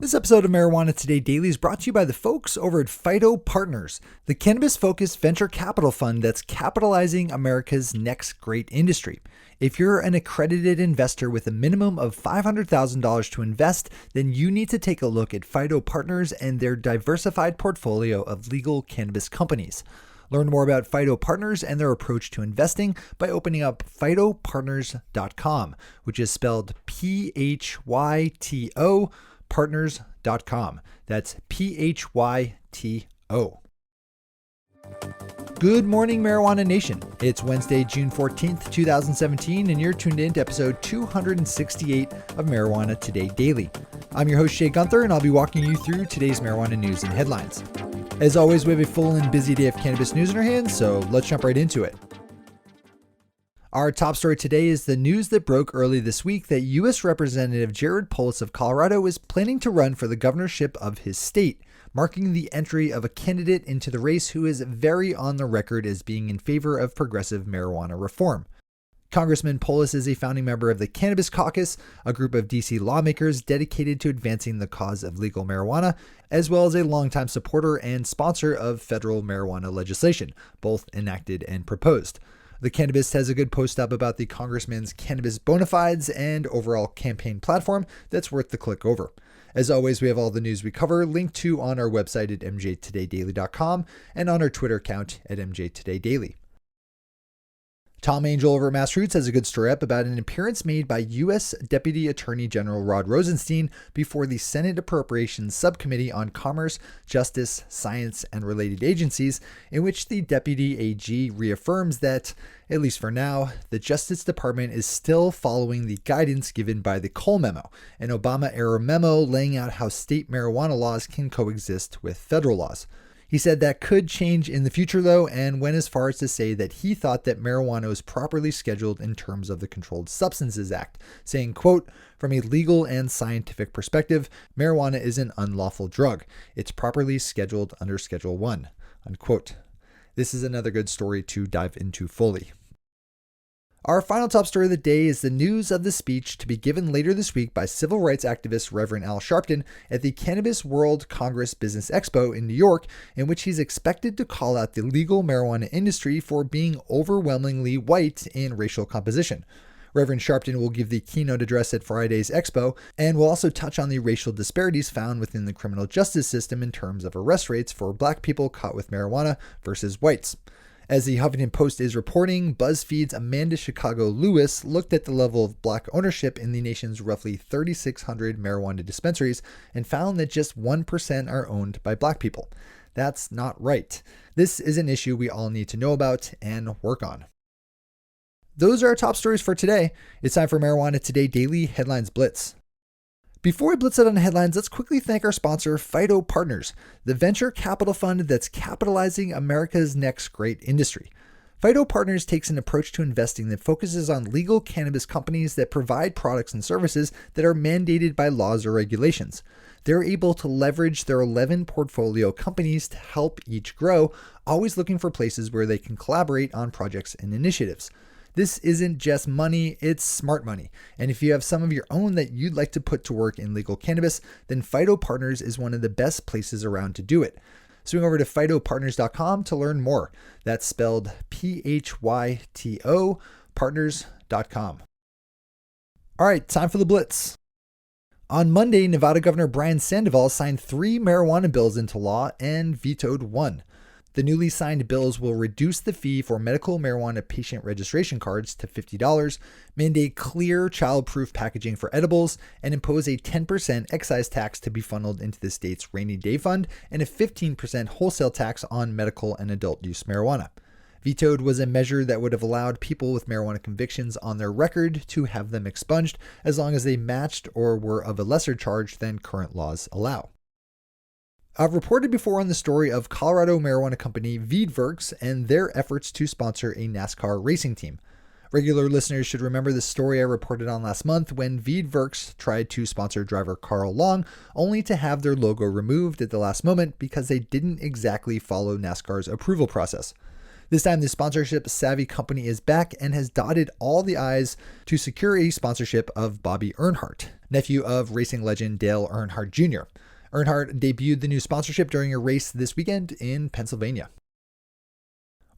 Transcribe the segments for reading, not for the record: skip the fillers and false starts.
This episode of Marijuana Today Daily is brought to you by the folks over at Phyto Partners, the cannabis-focused venture capital fund that's capitalizing America's next great industry. If you're an accredited investor with a minimum of $500,000 to invest, then you need to take a look at Phyto Partners and their diversified portfolio of legal cannabis companies. Learn more about Phyto Partners and their approach to investing by opening up phytopartners.com, which is spelled P-H-Y-T-O, partners.com. That's P-H-Y-T-O. Good morning, Marijuana Nation. It's Wednesday, June 14th, 2017, and you're tuned in to episode 268 of Marijuana Today Daily. I'm your host, Shay Gunther, and I'll be walking you through today's marijuana news and headlines. As always, we have a full and busy day of cannabis news in our hands, so let's jump right into it. Our top story today is the news that broke early this week that U.S. Representative Jared Polis of Colorado is planning to run for the governorship of his state, marking the entry of a candidate into the race who is very on the record as being in favor of progressive marijuana reform. Congressman Polis is a founding member of the Cannabis Caucus, a group of D.C. lawmakers dedicated to advancing the cause of legal marijuana, as well as a longtime supporter and sponsor of federal marijuana legislation, both enacted and proposed. The Cannabist has a good post up about the congressman's cannabis bona fides and overall campaign platform that's worth the click over. As always, we have all the news we cover linked to on our website at mjtodaydaily.com and on our Twitter account at mjtodaydaily. Tom Angel over at MassRoots has a good story up about an appearance made by U.S. Deputy Attorney General Rod Rosenstein before the Senate Appropriations Subcommittee on Commerce, Justice, Science, and Related Agencies, in which the Deputy AG reaffirms that, at least for now, the Justice Department is still following the guidance given by the Cole Memo, an Obama-era memo laying out how state marijuana laws can coexist with federal laws. He said that could change in the future, though, and went as far as to say that he thought that marijuana was properly scheduled in terms of the Controlled Substances Act, saying, quote, "From a legal and scientific perspective, marijuana is an unlawful drug. It's properly scheduled under Schedule 1, unquote. This is another good story to dive into fully. Our final top story of the day is the news of the speech to be given later this week by civil rights activist Reverend Al Sharpton at the Cannabis World Congress Business Expo in New York, in which he's expected to call out the legal marijuana industry for being overwhelmingly white in racial composition. Reverend Sharpton will give the keynote address at Friday's expo and will also touch on the racial disparities found within the criminal justice system in terms of arrest rates for black people caught with marijuana versus whites. As the Huffington Post is reporting, BuzzFeed's Amanda Chicago Lewis looked at the level of black ownership in the nation's roughly 3,600 marijuana dispensaries and found that just 1% are owned by black people. That's not right. This is an issue we all need to know about and work on. Those are our top stories for today. It's time for Marijuana Today Daily Headlines Blitz. Before we blitz out on the headlines, let's quickly thank our sponsor, Phyto Partners, the venture capital fund that's capitalizing America's next great industry. Phyto Partners takes an approach to investing that focuses on legal cannabis companies that provide products and services that are mandated by laws or regulations. They're able to leverage their 11 portfolio companies to help each grow, always looking for places where they can collaborate on projects and initiatives. This isn't just money, it's smart money. And if you have some of your own that you'd like to put to work in legal cannabis, then Phyto Partners is one of the best places around to do it. Swing over to phytopartners.com to learn more. That's spelled P-H-Y-T-O, partners.com. All right, time for the blitz. On Monday, Nevada Governor Brian Sandoval signed 3 marijuana bills into law and vetoed 1. The newly signed bills will reduce the fee for medical marijuana patient registration cards to $50, mandate clear child-proof packaging for edibles, and impose a 10% excise tax to be funneled into the state's rainy day fund and a 15% wholesale tax on medical and adult use marijuana. Vetoed was a measure that would have allowed people with marijuana convictions on their record to have them expunged as long as they matched or were of a lesser charge than current laws allow. I've reported before on the story of Colorado marijuana company Rodrigues and their efforts to sponsor a NASCAR racing team. Regular listeners should remember the story I reported on last month when Rodrigues tried to sponsor driver Carl Long, only to have their logo removed at the last moment because they didn't exactly follow NASCAR's approval process. This time, the sponsorship-savvy company is back and has dotted all the I's to secure a sponsorship of Bobby Earnhardt, nephew of racing legend Dale Earnhardt Jr. Earnhardt debuted the new sponsorship during a race this weekend in Pennsylvania.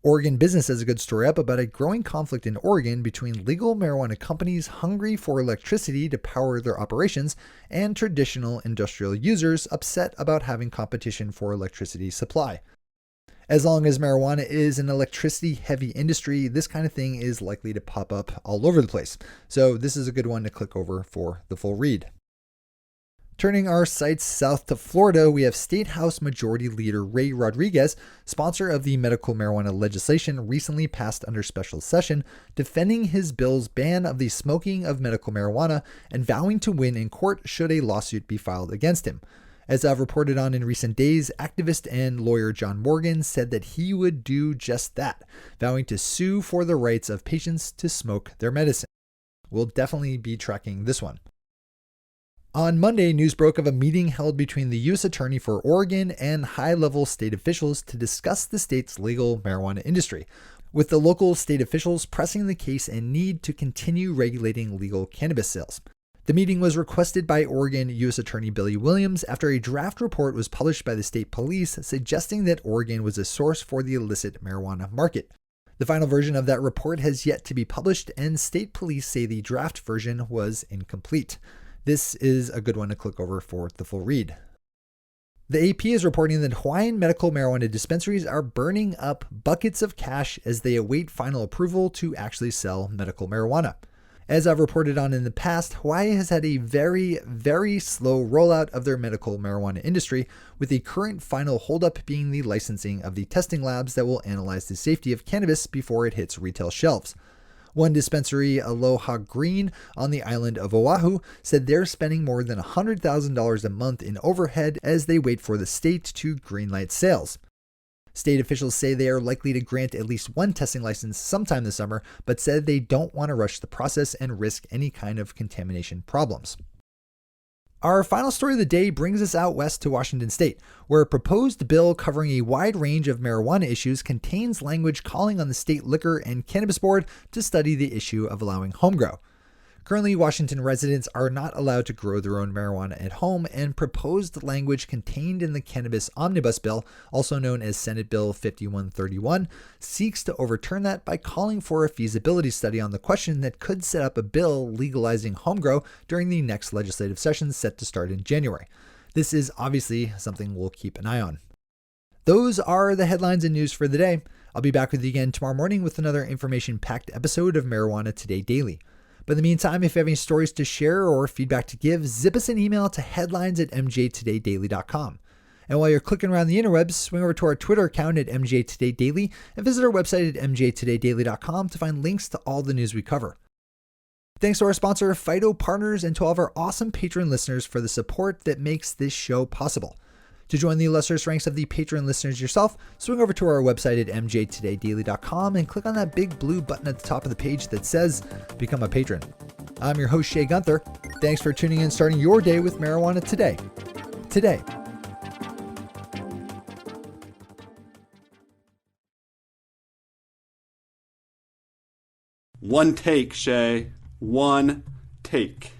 Oregon Business has a good story up about a growing conflict in Oregon between legal marijuana companies hungry for electricity to power their operations and traditional industrial users upset about having competition for electricity supply. As long as marijuana is an electricity-heavy industry, this kind of thing is likely to pop up all over the place. So this is a good one to click over for the full read. Turning our sights south to Florida, we have State House Majority Leader Ray Rodrigues, sponsor of the medical marijuana legislation recently passed under special session, defending his bill's ban of the smoking of medical marijuana and vowing to win in court should a lawsuit be filed against him. As I've reported on in recent days, activist and lawyer John Morgan said that he would do just that, vowing to sue for the rights of patients to smoke their medicine. We'll definitely be tracking this one. On Monday, news broke of a meeting held between the U.S. Attorney for Oregon and high-level state officials to discuss the state's legal marijuana industry, with the local state officials pressing the case and need to continue regulating legal cannabis sales. The meeting was requested by Oregon U.S. Attorney Billy Williams after a draft report was published by the state police suggesting that Oregon was a source for the illicit marijuana market. The final version of that report has yet to be published, and state police say the draft version was incomplete. This is a good one to click over for the full read. The AP is reporting that Hawaiian medical marijuana dispensaries are burning up buckets of cash as they await final approval to actually sell medical marijuana. As I've reported on in the past, Hawaii has had a very, very slow rollout of their medical marijuana industry, with the current final holdup being the licensing of the testing labs that will analyze the safety of cannabis before it hits retail shelves. One dispensary, Aloha Green, on the island of Oahu, said they're spending more than $100,000 a month in overhead as they wait for the state to greenlight sales. State officials say they are likely to grant at least one testing license sometime this summer, but said they don't want to rush the process and risk any kind of contamination problems. Our final story of the day brings us out west to Washington state, where a proposed bill covering a wide range of marijuana issues contains language calling on the state liquor and cannabis board to study the issue of allowing homegrow. Currently, Washington residents are not allowed to grow their own marijuana at home, and proposed language contained in the Cannabis Omnibus Bill, also known as Senate Bill 5131, seeks to overturn that by calling for a feasibility study on the question that could set up a bill legalizing homegrow during the next legislative session set to start in January. This is obviously something we'll keep an eye on. Those are the headlines and news for the day. I'll be back with you again tomorrow morning with another information-packed episode of Marijuana Today Daily. But in the meantime, if you have any stories to share or feedback to give, zip us an email to headlines@mjtodaydaily.com. And while you're clicking around the interwebs, swing over to our Twitter account at mjtodaydaily and visit our website at mjtodaydaily.com to find links to all the news we cover. Thanks to our sponsor, Phyto Partners, and to all of our awesome patron listeners for the support that makes this show possible. To join the illustrious ranks of the patron listeners yourself, swing over to our website at mjtodaydaily.com and click on that big blue button at the top of the page that says Become a Patron. I'm your host, Shay Gunther. Thanks for tuning in and starting your day with marijuana today. Today. One take, Shay. One take.